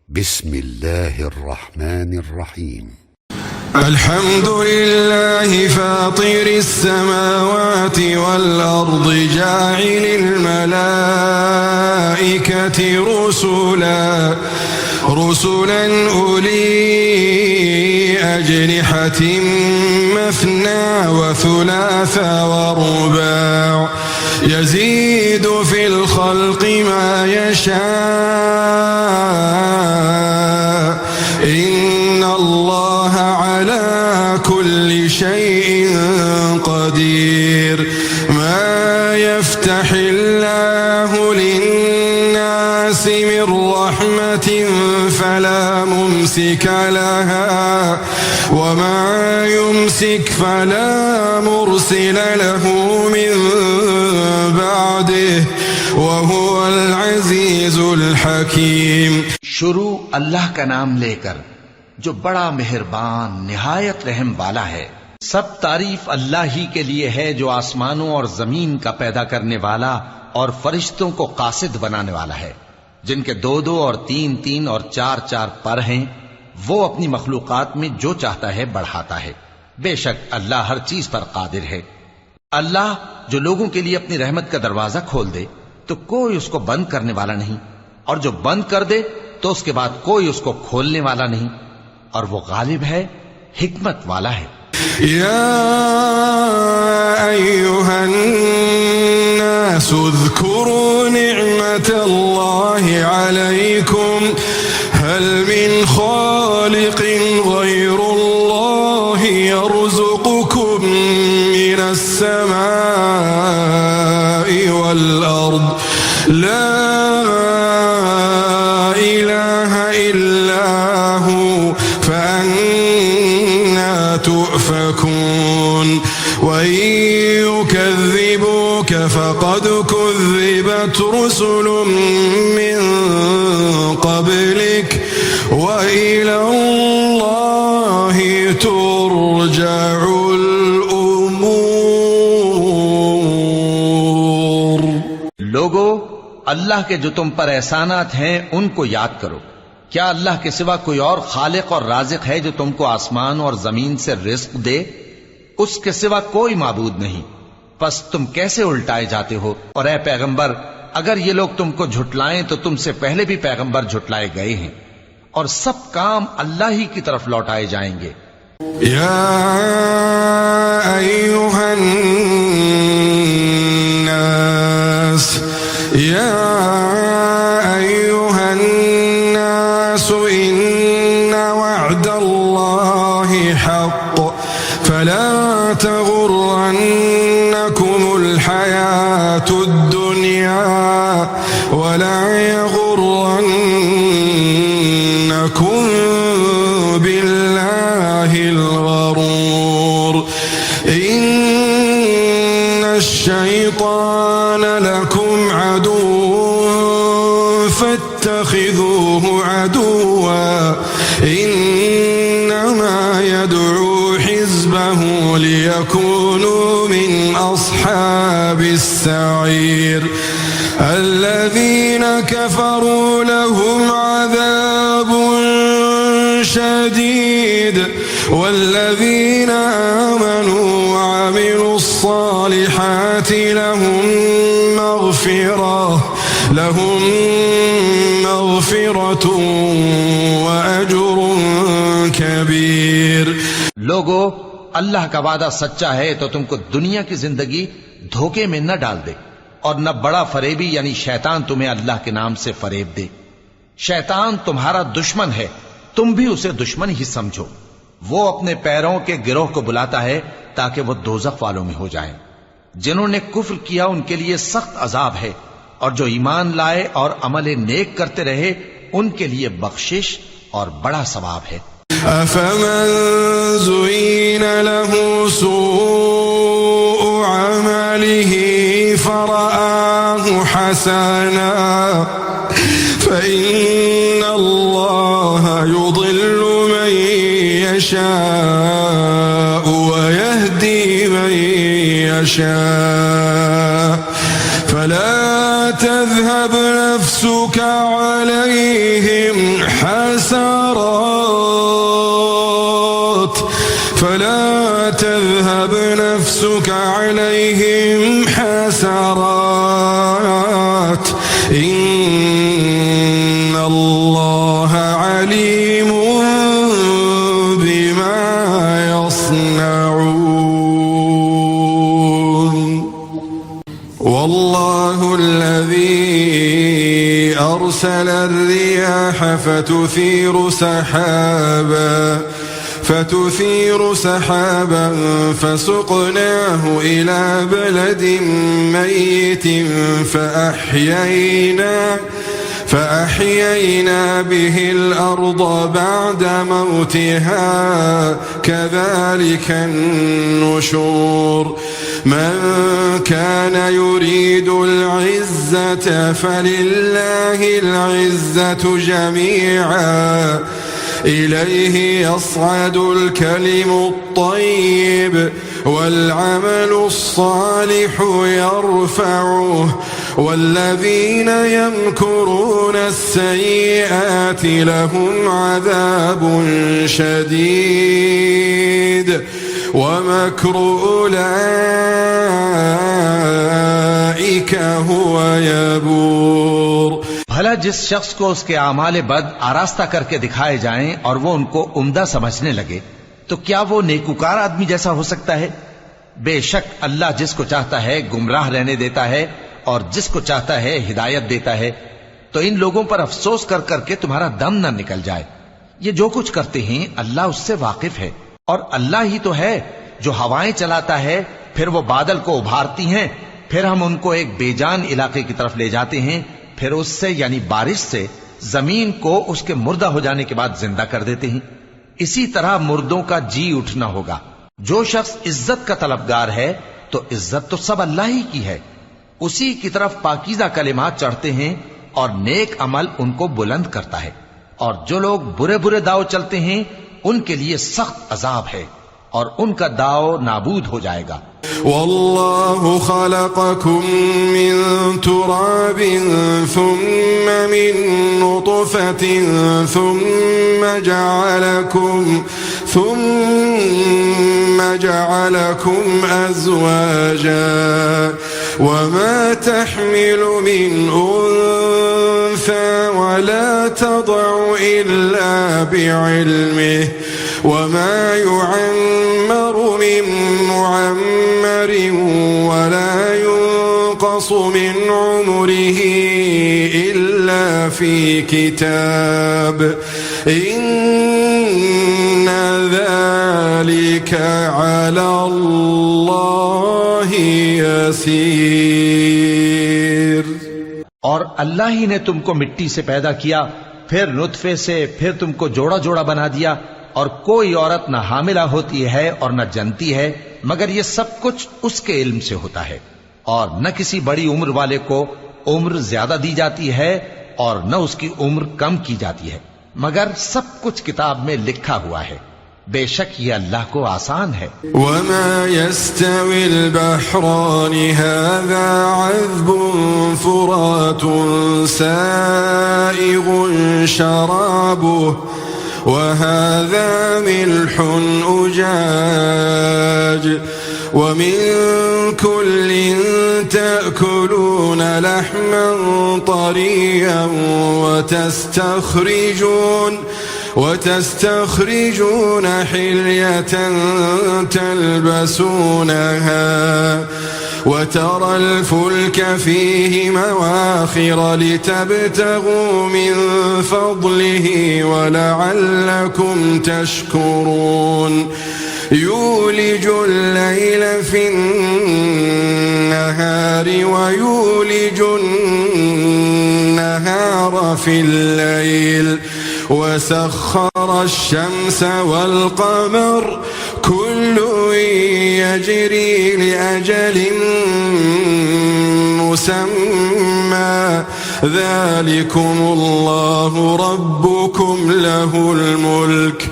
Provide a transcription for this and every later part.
بسم الله الرحمن الرحيم. الحمد لله فاطر السماوات والأرض جاعل الملائكة رسلا أولي أجنحة مثنى وثلاث ورباع يزيد في الخلق ما يشاء إن الله على كل شيء قدير. ما يفتح الله للناس من رحمة فلا ممسك لها وما يمسك فلا مرسل له من بعده وهو العزيز الحكيम। शुरू अल्लाह का नाम लेकर जो बड़ा मेहरबान निहायत रहम वाला है। सब तारीफ अल्लाह ही के लिए है जो आसमानों और जमीन का पैदा करने वाला और फरिश्तों को कासिद बनाने वाला है, जिनके दो दो और तीन तीन और चार चार पर हैं। वो अपनी मखलूकात में जो चाहता है बढ़ाता है। बेशक अल्लाह हर चीज पर कादिर है। अल्लाह जो लोगों के लिए अपनी रहमत का दरवाजा खोल दे तो कोई उसको बंद करने वाला नहीं, और जो बंद कर दे तो उसके बाद कोई उसको खोलने वाला नहीं, और वो गालिब है, हिकमत वाला है। या अय्युहन्नास उज़्कुरू निअमतल्लाहि अलैकुम हल मिन खालिकिन गैरुल्लाहि यर्ज़ुक़ुकुम मिनस समाइ वल अर्द ला इलाहा इल्ला हु फअन्ना तुअफकून। वइन युकज़्जिबूक फक़द कुज़्ज़िबत रुसुलुम मिन क़ब्लिक व इलल्लाहि तुरजउल उमूर। लोगो, अल्लाह के जो तुम पर एहसानात हैं उनको याद करो। क्या अल्लाह के सिवा कोई और खालिक और राज़िक है जो तुमको आसमान और जमीन से रिज़्क़ दे? उसके सिवा कोई माबूद नहीं। बस तुम कैसे उल्टाए जाते हो? और ए पैगंबर, अगर ये लोग तुमको झुटलाएं तो तुमसे पहले भी पैगंबर झुटलाए गए हैं, और सब काम अल्लाह ही की तरफ लौटाए जाएंगे। या अय्युहन्नास या अय्युहन्नास इन्ना वअदल्लाहि हक़्क़ फला तग़ुर्रन्नकुमुल हयातुद दुनिया वला यग़ुर्रन्नकुम बिल्लाहिल गरूर। इन्नश शैतान लकुम अदुव्वुन फत्तखिज़ूहु अदुव्वा इन्नमा यद'ू हिज़्बहु लियकूनू मिन अस्हाबिस सईर। الذين كفروا لهم عذاب شديد والذين آمنوا وعملوا الصالحات لهم مغفرة وأجر كبير। लोगो, अल्लाह का वादा सच्चा है तो तुमको दुनिया की जिंदगी धोखे में न डाल दे, और न बड़ा फरेबी यानी शैतान तुम्हें अल्लाह के नाम से फरेब दे। शैतान तुम्हारा दुश्मन है, तुम भी उसे दुश्मन ही समझो। वो अपने पैरों के गिरोह को बुलाता है ताकि वो दोज़ख वालों में हो जाएं। जिन्होंने कुफ्र किया उनके लिए सख्त अजाब है, और जो ईमान लाए और अमल नेक करते रहे उनके लिए बख्शिश और बड़ा सवाब है। अफमन ज़ुय्यिन लहू सूअ अमलिही फरआहु हसना फ़इन्नल्लाह युज़िल्लु मन यशाअ व यहदी मन यशाअ फला तज़हब नफ्सुक अलैहिम حسرات فلا تذهب نفسك عليهم حسرات إن الله عليم بما يصنعون والله الذي أرسل الرياح فتثير سحابا فسقناه إلى بلد ميت فأحيينا به الأرض بعد موتها كذلك النشور من كان يريد العزة فلله العزة جميعا إليه يصعد الكلم الطيب والعمل الصالح يرفعه والذين يمكرون السيئات لهم عذاب شديد ومكر أولئك هو يبور। भला जिस शख्स को उसके आमाले बद आरास्ता करके दिखाए जाएं और वो उनको उम्दा समझने लगे तो क्या वो नेकुकार आदमी जैसा हो सकता है? बेशक अल्लाह जिसको चाहता है गुमराह रहने देता है और जिसको चाहता है हिदायत देता है। तो इन लोगों पर अफसोस कर करके तुम्हारा दम न निकल जाए। ये जो कुछ करते हैं अल्लाह उससे वाकिफ है और अल्लाह ही तो है जो हवाएं चलाता है, फिर वो बादल को उभारती हैं, फिर हम उनको एक बेजान इलाके की तरफ ले जाते हैं, फिर उससे यानी बारिश से जमीन को उसके मुर्दा हो जाने के बाद जिंदा कर देते हैं। इसी तरह मुर्दों का जी उठना होगा। जो शख्स इज्जत का तलबगार है तो इज्जत तो सब अल्लाह ही की है। उसी की तरफ पाकीज़ा कलिमात चढ़ते हैं और नेक अमल उनको बुलंद करता है। और जो लोग बुरे बुरे दाव चलते हैं उनके लिए सख्त अजाब है और उनका दाव नाबूद हो जाएगा। वल्लाहु खलक़कुम मिन तुराबिन थुम्मा मिन नुतफतिन थुम्मा जअलकुम अज़वाजा वमा तहमिलु मिन उन्सा वला तदउ इल्ला बिइल्मिहि वमा युअम्मरु मिन मुअम्मर वला युनक़सु मिन उमरिहि इल्ला फी किताब इन्न ज़ालिका अला अल्लाहि यसीर। और अल्लाह ही ने तुमको मिट्टी से पैदा किया, फिर नुतफे से, फिर तुमको जोड़ा जोड़ा बना दिया और कोई औरत न हामिला होती है और न जनती है मगर ये सब कुछ उसके इल्म से होता है। और न किसी बड़ी उम्र वाले को उम्र ज्यादा दी जाती है और न उसकी उम्र कम की जाती है, मगर सब कुछ किताब में लिखा हुआ है। बेशक ये अल्लाह को आसान है। वमा यस्तविल बहरानि हाज़ा अज़्बुन फुरातुन साइगुन शराबुहु वहाज़ा मिल्हुन उजाज वमिन कुल्लिन तअकुलून लहमन तरिय्यन وتستخرجون حلية تلبسونها وترى الفلك فيه مواخر لتبتغوا من فضله ولعلكم تشكرون يولج الليل في النهار ويولج النهار في الليل وسخر الشمس والقمر كل يجري لأجل مسمى ذلكم الله ربكم له الملك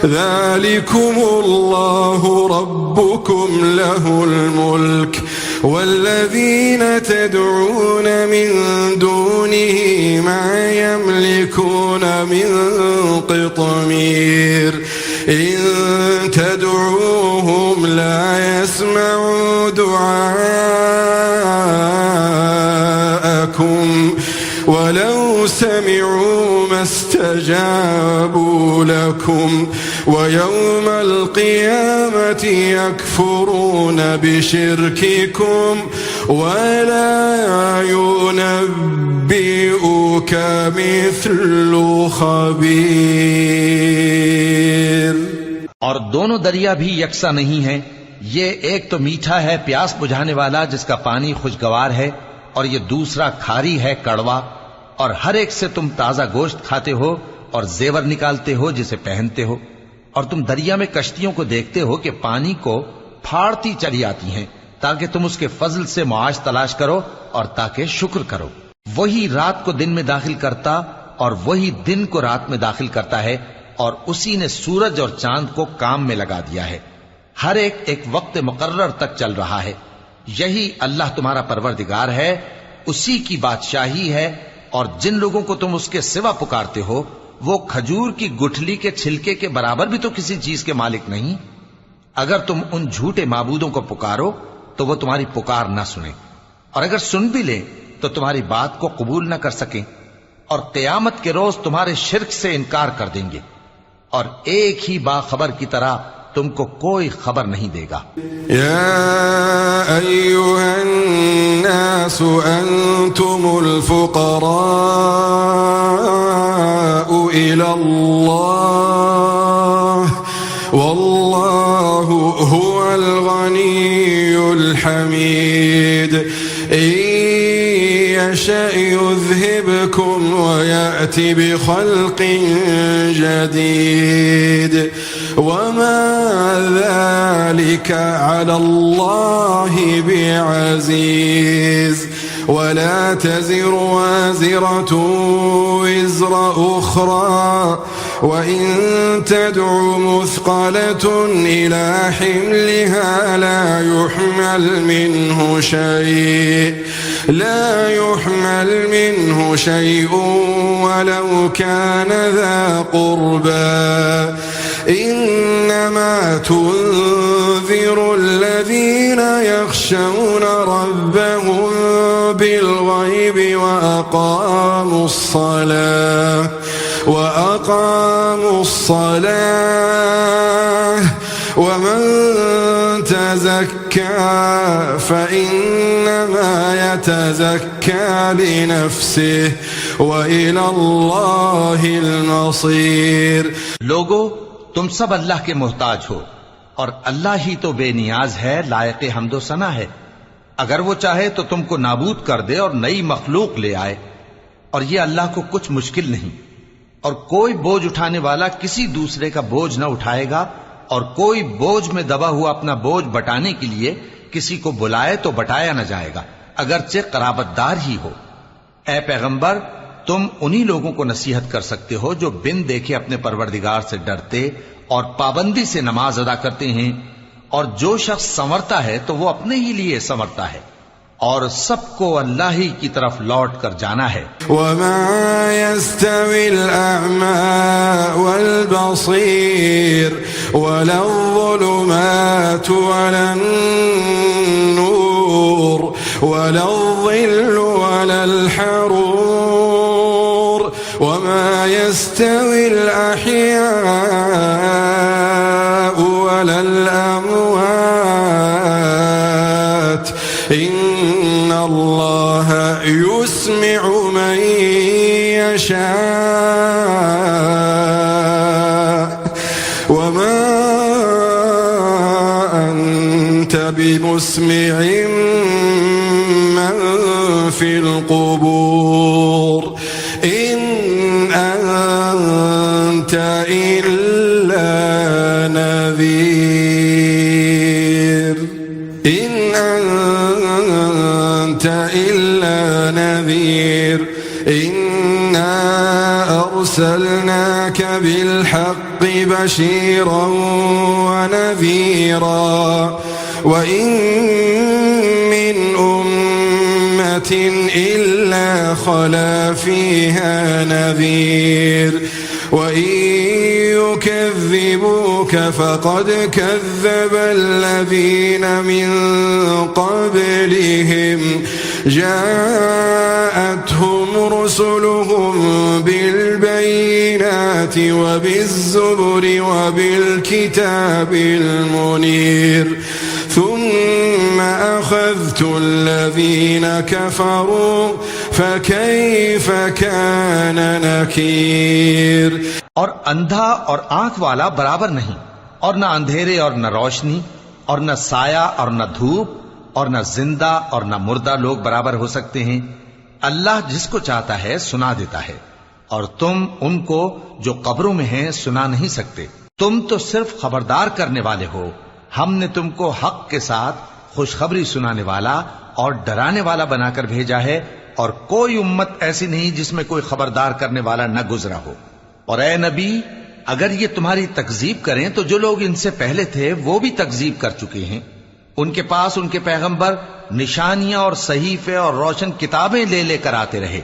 ذلكم الله ربكم له الملك والذين تدعون من دونه ما يملكون من قطمير إن تدعوهم لا يسمعوا دعاءكم ولو سمعوا ما استجابوا لكم ويوم القيامة يكفرون بشرككم ولا ينبئك مثل خبير। और दोनों दरिया भी यकसा नहीं हैं। ये एक तो मीठा है प्यास बुझाने वाला जिसका पानी खुशगवार है, और ये दूसरा खारी है कड़वा। और हर एक से तुम ताजा गोश्त खाते हो और जेवर निकालते हो जिसे पहनते हो। और तुम दरिया में कश्तियों को देखते हो कि पानी को फाड़ती चली आती हैं, ताकि तुम उसके फजल से मुआश तलाश करो और ताकि शुक्र करो। वही रात को दिन में दाखिल करता और वही दिन को रात में दाखिल करता है, और उसी ने सूरज और चांद को काम में लगा दिया है। हर एक एक वक्त मुकर्रर तक चल रहा है। यही अल्लाह तुम्हारा परवरदिगार है, उसी की बादशाही है। और जिन लोगों को तुम उसके सिवा पुकारते हो वो खजूर की गुठली के छिलके के बराबर भी तो किसी चीज के मालिक नहीं। अगर तुम उन झूठे माबूदों को पुकारो तो वो तुम्हारी पुकार ना सुने, और अगर सुन भी ले तो तुम्हारी बात को कबूल ना कर सकें, और क़यामत के रोज तुम्हारे शिर्क से इनकार कर देंगे। और एक ही बाखबर की तरह तुमको कोई खबर नहीं देगा। या अय्युहन्नासु अंतुमुल फुक़राउ इलल्लाह वल्लाहु हुवल गनियुल हमीद यशअ युज़हिबकुम वयअति बिखल्क़िन जदीद वमा ज़ालिक अलल्लाहि बिअज़ीज़ वला तज़िरु वाज़िरतुन विज़्र उख़रा वइन तदउ मुस्क़लतुन इला हिमलिहा ला युहमल मिन्हु शै'उन वलौ कान ज़ा क़ुर्बा इन्नमा तुन्ज़िरु الذين يخشون ربهم بالغيب وأقاموا الصلاة ومن تزكى فإنما يتزكى لنفسه وإلى الله المصير। लोगो, तुम सब अल्लाह के मोहताज हो और अल्लाह ही तो बेनियाज है, लायक हम्दो सना है। अगर वो चाहे तो तुमको नाबूद कर दे और नई मखलूक ले आए, और ये अल्लाह को कुछ मुश्किल नहीं। और कोई बोझ उठाने वाला किसी दूसरे का बोझ न उठाएगा, और कोई बोझ में दबा हुआ अपना बोझ बटाने के लिए किसी को बुलाए तो बटाया न जाएगा, अगरचे कराबतदार ही हो। ए पैगंबर, तुम उन्हीं लोगों को नसीहत कर सकते हो जो बिन देखे अपने परवरदिगार से डरते और पाबंदी से नमाज अदा करते हैं। और जो शख्स संवरता है तो वो अपने ही लिए संवरता है, और सबको अल्लाह ही की तरफ लौट कर जाना है। वमा यस्तविल अअमा वल बसीर वलज़्ज़ुलुमातु वलन नूर वलज़्ज़िल्लु वलल हरूर वमा यस्तविल अहयाउ वलल अमवात इन्नल्लाह युस्मिउ मन यशा वमा अंत बिमुस्मिइन मन फिल क़ुबूर इन अंत इल्ला नज़ीर इन्ना अरसलनाक बिलहक़्क़ि बशीरन व नज़ीरा वइन मिन उम्मतिन इल्ला खला फीहा नज़ीर वइन युकज़्ज़िबूक फ़क़द कज़्ज़ब अल्लज़ीन मिन क़ब्लिहिम जाअतहुम रुसुलुहुम बिलबय्यिनात वबिज़्ज़ुबुर वबिलकिताबिल मुनीर ثم أخذت الذين كفروا فكيف كان نكير। और अंधा और आंख वाला बराबर नहीं, और न अंधेरे और न रोशनी, और न साया और न धूप, और न जिंदा और न मुर्दा लोग बराबर हो सकते हैं। अल्लाह जिसको चाहता है सुना देता है, और तुम उनको जो कब्रों में हैं सुना नहीं सकते। तुम तो सिर्फ खबरदार करने वाले हो। हमने तुमको हक के साथ खुशखबरी सुनाने वाला और डराने वाला बनाकर भेजा है, और कोई उम्मत ऐसी नहीं जिसमें कोई खबरदार करने वाला न गुजरा हो। और ए नबी, अगर ये तुम्हारी तकजीब करें तो जो लोग इनसे पहले थे वो भी तकजीब कर चुके हैं। उनके पास उनके पैगंबर निशानियां और सहीफे और रोशन किताबें ले लेकर आते रहे,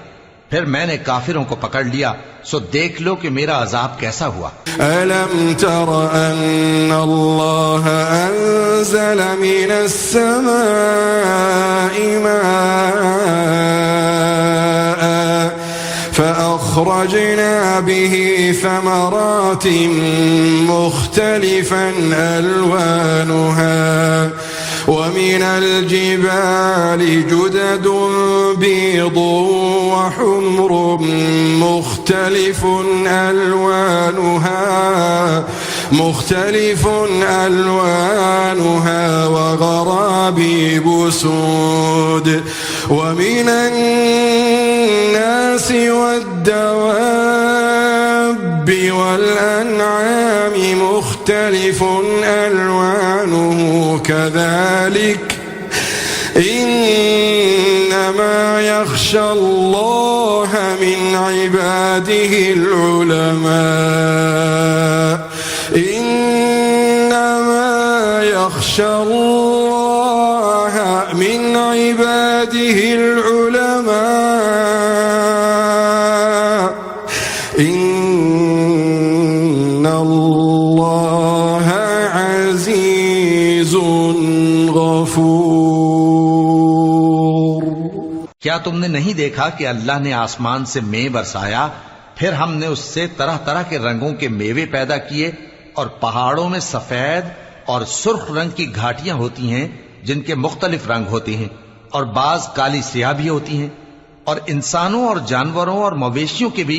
फिर मैंने काफिरों को पकड़ लिया, सो देख लो कि मेरा अजाब कैसा हुआ। अलम तर अन्नल्लाह अंज़ल मिनस समाई माअन फअख़रजना बिही समरातिन मुख्तलिफन अलवानुहा ومن الجبال جدد بيض وحمر مختلف ألوانها وغرابيب سود ومن الناس والدواب والأنعام مختلف ألوانه كذلك إنما يخشى الله من عباده العلماء إنما يخشى الله من عباده العلماء إن الله عزيز غفور। क्या तुमने नहीं देखा कि अल्लाह ने आसमान से मेंह बरसाया, फिर हमने उससे तरह तरह के रंगों के मेवे पैदा किए, और पहाड़ों में सफेद और सुर्ख रंग की घाटियां होती हैं जिनके मुख्तलिफ रंग होते हैं, और बाज काली स्याह भी होती हैं, और इंसानों और जानवरों और मवेशियों के भी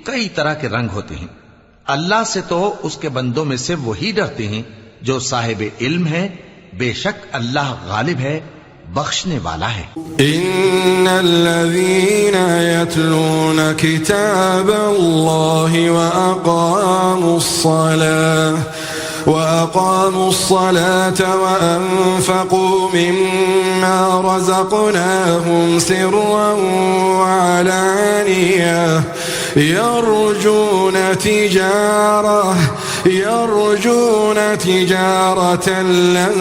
कई तरह के रंग होते हैं। अल्लाह से तो उसके बंदों में से वही डरते हैं जो साहिब इल्म है। बेशक अल्लाह गालिब है, बख्शने वाला है। इन्नल्लज़ीन यतलून किताबल्लाहि وأقاموا الصلاة وأنفقوا مما رزقناهم سرا وعلانية يرجون تجارة لن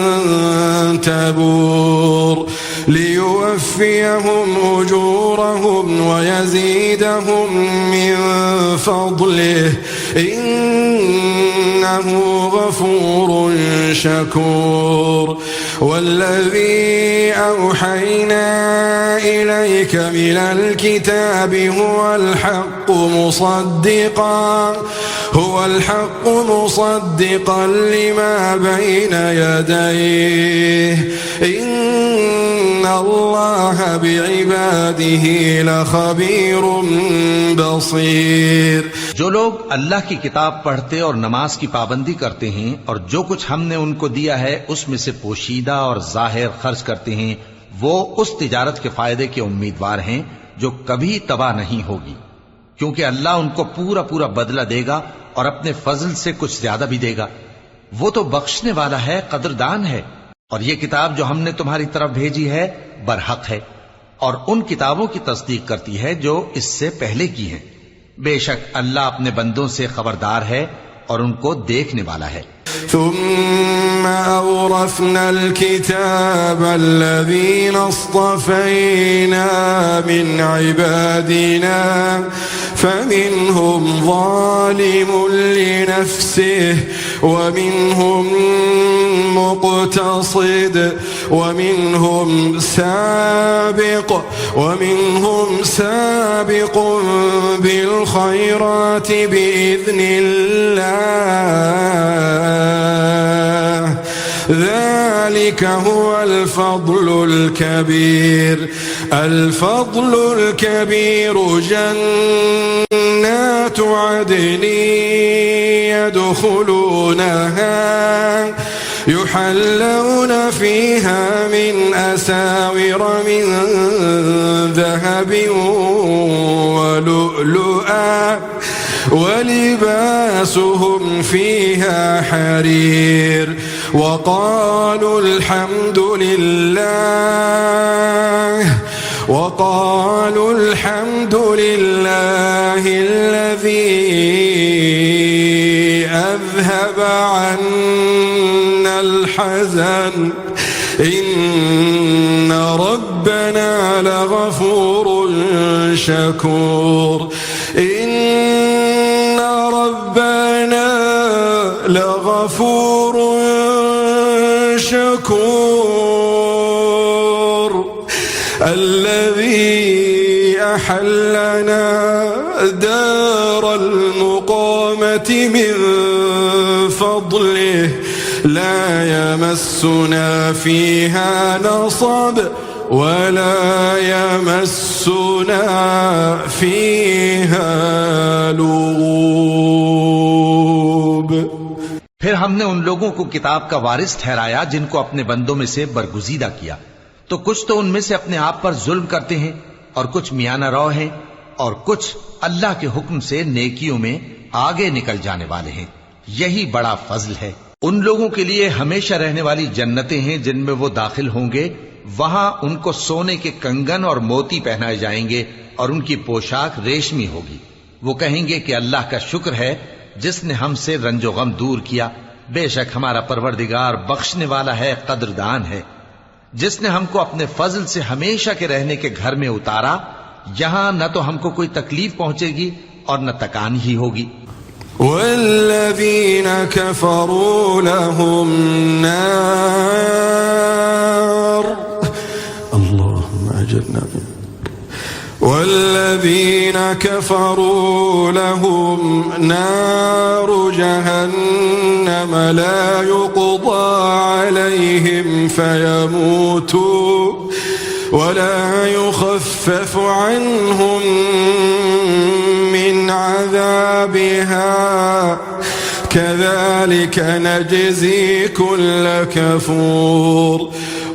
تبور ليوفيهم أجورهم ويزيدهم من فضله إنه غفور شكور والذي أوحينا إليك من الكتاب هو الحق مصدقا لما بين يديه إن الله بعباده لخبير بصير। जो लोग अल्लाह की किताब पढ़ते और नमाज की पाबंदी करते हैं और जो कुछ हमने उनको दिया है उसमें से पोशीदा और जाहिर खर्च करते हैं, वो उस तिजारत के फायदे के उम्मीदवार हैं जो कभी तबाह नहीं होगी, क्योंकि अल्लाह उनको पूरा पूरा बदला देगा और अपने फजल से कुछ ज्यादा भी देगा। वो तो बख्शने वाला है, कदरदान है। और ये किताब जो हमने तुम्हारी तरफ भेजी है बरहक है और उन किताबों की तस्दीक करती है जो इससे पहले की हैं। बेशक अल्लाह अपने बंदों से खबरदार है और उनको देखने वाला है। ثم أورثنا الكتاب الذين اصطفينا من عبادنا فمنهم ظالم لنفسه ومنهم مقتصد ومنهم سابق بالخيرات بإذن الله ذلك هو الفضل الكبير. الفضل الكبير جنات عدن يدخلونها يحلون فيها من أساور من ذهب ولؤلؤا ولباسهم فيها حرير وقالوا الحمد لله الذي أذهب عنا الحزن إن ربنا لغفور شكور. إن ربنا لغفور شكور الذي أحلنا دار المقامة من فضله لا يمسنا فيها نصب ولا يمسنا فيها لغوب. फिर हमने उन लोगों को किताब का वारिस ठहराया जिनको अपने बंदों में से बरगुजीदा किया, तो कुछ तो उनमें से अपने आप पर जुल्म करते हैं और कुछ मियाना रौ हैं और कुछ अल्लाह के हुक्म से नेकियों में आगे निकल जाने वाले हैं। यही बड़ा फजल है। उन लोगों के लिए हमेशा रहने वाली जन्नतें हैं जिनमें वो दाखिल होंगे। वहां उनको सोने के कंगन और मोती पहनाए जाएंगे और उनकी पोशाक रेशमी होगी। वो कहेंगे कि अल्लाह का शुक्र है जिसने हमसे रंजो गम दूर किया। बेशक हमारा परवरदिगार बख्शने वाला है, कदरदान है, जिसने हमको अपने फजल से हमेशा के रहने के घर में उतारा। यहां न तो हमको कोई तकलीफ पहुंचेगी और न तकान ही होगी। वल्लज़ीन कफ़रू लहुम नार अल्लाहुम्मा अजिरना वल्लज़ीन कफ़रू लहुम नार जहन्नम ला युक़दा अलैहिम फयमूतू वला युख़फ़फ़ अन्हुम मिन अज़ाबिहा कज़ालिक नजज़ी कुल्ल कफ़ूर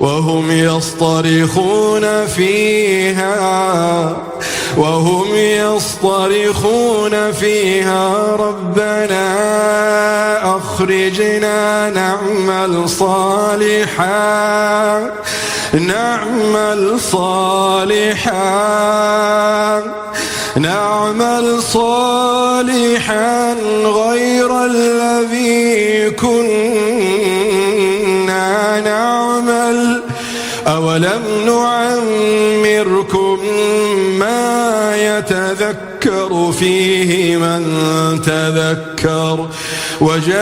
वहुम यस्तरिख़ून फ़ीहा रब्बना अख़रिजना नعمل صالحا غير الذي كنا نعمل أولم نعمركم ما يتذكر فيه من تذكر وجاءكم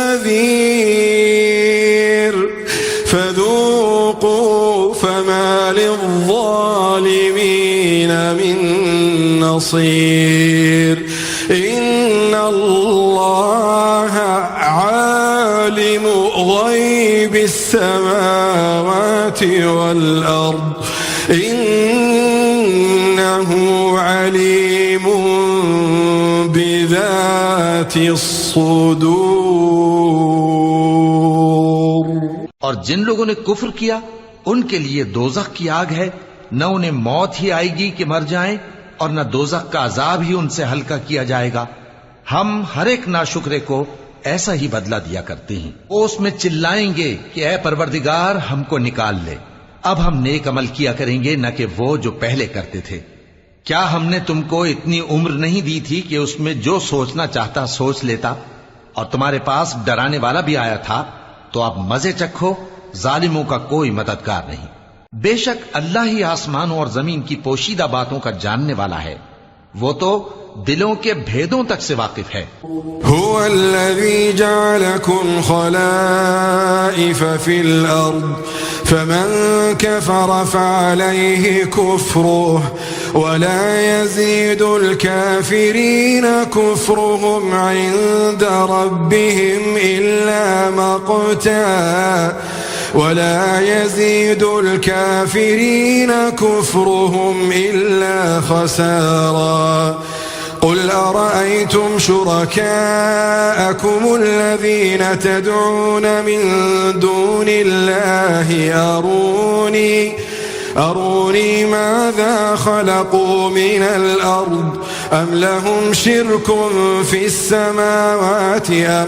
النذير فذوقوا فما للظالمين من نصير إن الله عالم غيب السماوات والأرض إنه عليم بذات الصدور। और जिन लोगों ने कुफ्र किया उनके लिए दोजख की आग है, न उन्हें मौत ही आएगी कि मर जाएं और न दोजख का अजाब ही उनसे हल्का किया जाएगा। हम हर एक नाशुक्रे को ऐसा ही बदला दिया करते हैं। वो उसमें चिल्लाएंगे कि ऐ परवरदिगार हमको निकाल ले, अब हम नेक अमल किया करेंगे न कि वो जो पहले करते थे। क्या हमने तुमको इतनी उम्र नहीं दी थी कि उसमें जो सोचना चाहता सोच लेता, और तुम्हारे पास डराने वाला भी आया था, तो अब मजे चखो, जालिमों का कोई मददगार नहीं। बेशक अल्लाह ही आसमानों और जमीन की पोशीदा बातों का जानने वाला है, वो तो दिलों के भेदों तक से वाकिफ है। हुवल्लज़ी जअलकुम खलाइफ फिल अर्द फमन कफर फअलैहि कुफ्रुहु वला यज़ीदुल काफिरीन कुफ्रुहुम इन्द रब्बिहिम इल्ला मक़ता वला यज़ीदुल काफिरीन कुफ्रुहुम इल्ला खसारा। قل أرأيتم شركاءكم الذين تدعون من دون الله أروني ماذا خلقوا من الأرض أم لهم شرك في السماوات أم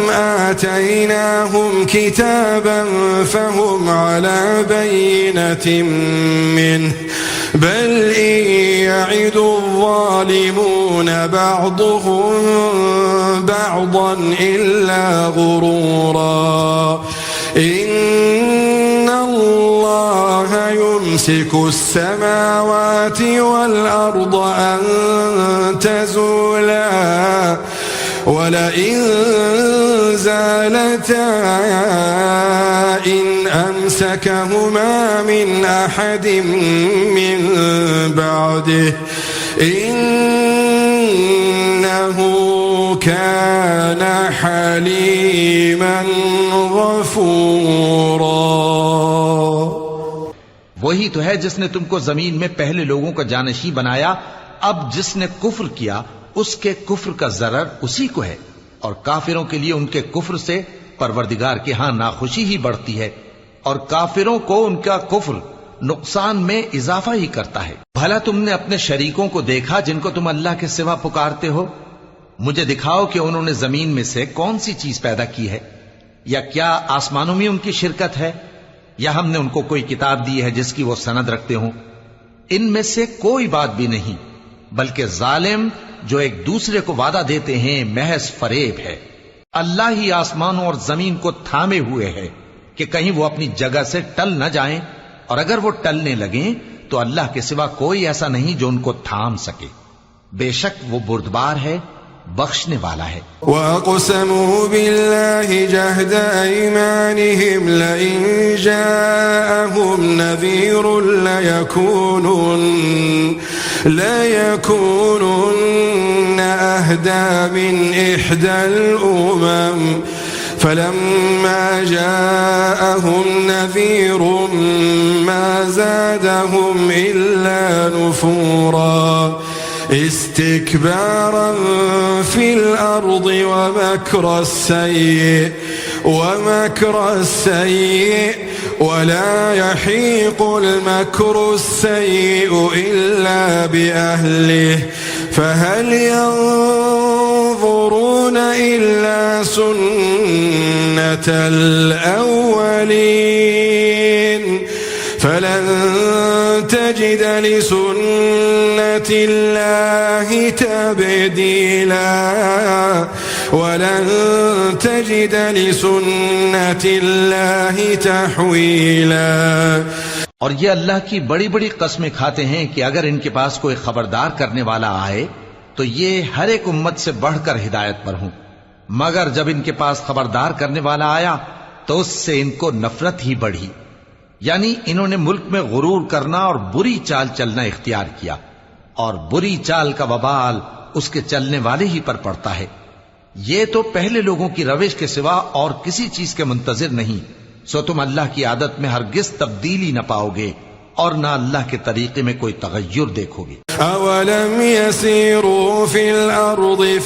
آتيناهم كتابا فهم على بينة منه بل إن يعد الظالمون بعضهم بعضا إلا غرورا إن الله يمسك السماوات والأرض أن تزولا ولئن زالتا إن أمسكهما من أحد من بعده إنه كان حليما غفورا। वही तो है जिसने तुमको जमीन में पहले लोगों का जानशी बनाया। अब जिसने कुफ्र किया उसके कुफ्र का जरर उसी को है, और काफिरों के लिए उनके कुफ्र से परवरदिगार के यहां नाखुशी ही बढ़ती है, और काफिरों को उनका कुफ्र नुकसान में इजाफा ही करता है। भला तुमने अपने शरीकों को देखा जिनको तुम अल्लाह के सिवा पुकारते हो? मुझे दिखाओ कि उन्होंने जमीन में से कौन सी चीज पैदा की है, या क्या आसमानों में उनकी शिरकत है, या हमने उनको कोई किताब दी है जिसकी वो सनद रखते हो। इनमें से कोई बात भी नहीं, बल्कि जालिम जो एक दूसरे को वादा देते हैं महज फरेब है। अल्लाह ही आसमानों और जमीन को थामे हुए है कि कहीं वो अपनी जगह से टल न जाएं, और अगर वो टलने लगें तो अल्लाह के सिवा कोई ऐसा नहीं जो उनको थाम सके। बेशक वो बुर्दबार है, बख्शने वाला है। वअक़समू बिल्लाहि जहद ऐमानिहिम लइन जाअहुम नज़ीरुन लयकूनुन अहदा मिन इहदल उमम फलम्मा जाअहुम नज़ीरुन मा ज़ादहुम इल्ला नुफूरा استكبارا في الأرض ومكر السيء ولا يحيق المكر السيء إلا بأهله فهل ينظرون إلا سنة الأولين فلن تجد لسنة الله تبديلا ولن تجد لسنة الله تحويلا। और ये अल्लाह की बड़ी बड़ी कस्में खाते हैं कि अगर इनके पास कोई खबरदार करने वाला आए तो ये हर एक उम्मत से बढ़कर हिदायत पर हूं, मगर जब इनके पास खबरदार करने वाला आया तो उससे इनको नफरत ही बढ़ी। यानी इन्होंने मुल्क में गुरूर करना और बुरी चाल चलना इख्तियार किया, और बुरी चाल का वबाल उसके चलने वाले ही पर पड़ता है। ये तो पहले लोगों की रविश के सिवा और किसी चीज के मुंतजिर नहीं, सो तुम अल्लाह की आदत में हरगिज तब्दीली न पाओगे और ना अल्लाह के तरीके में कोई तगय्युर देखोगे। अवलम यसीरू फिल अर्दि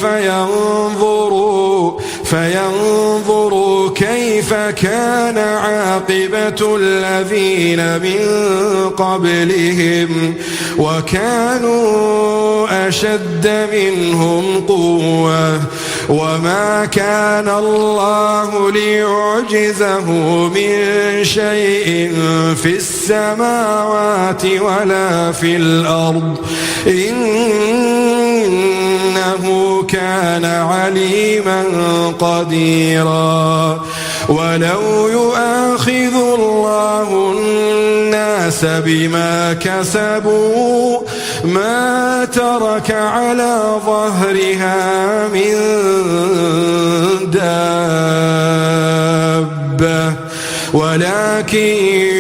फयंज़ुरू कैफ़ कान आक़िबतुल लज़ीन मिन क़ब्लिहिम वकानू अशद्द मिनहुम क़ुव्वह وما كان الله ليعجزه من شيء في السماوات ولا في الأرض إنه كان عليما قديرا ولو يؤاخذ الله الناس بما كسبوا ما ترك على ظهرها من دابة ولكن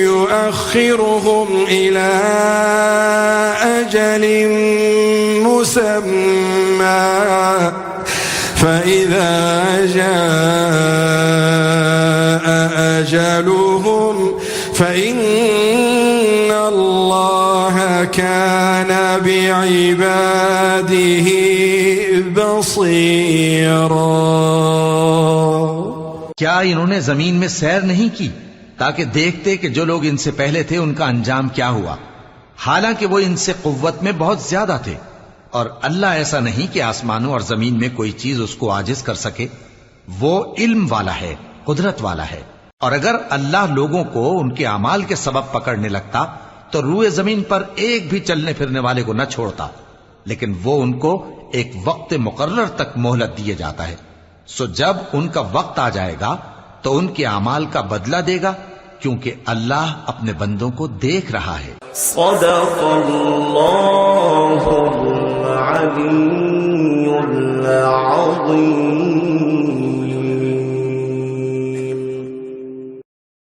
يؤخرهم إلى أجل مسمى فإذا جاء أجلهم فإن الله كان بعباده بصيرا। क्या इन्होंने जमीन में सैर नहीं की ताकि देखते कि जो लोग इनसे पहले थे उनका अंजाम क्या हुआ, हालांकि वो इनसे कुव्वत में बहुत ज्यादा थे। और अल्लाह ऐसा नहीं कि आसमानों और जमीन में कोई चीज उसको आजिज कर सके, वो इल्म वाला है, कुदरत वाला है। और अगर अल्लाह लोगों को उनके अमाल के सबब पकड़ने लगता तो रूए जमीन पर एक भी चलने फिरने वाले को न छोड़ता, लेकिन वो उनको एक वक्त मुकर्रर तक मोहलत दिए जाता है। सो जब उनका वक्त आ जाएगा तो उनके अमाल का बदला देगा, क्योंकि अल्लाह अपने बंदों को देख रहा है।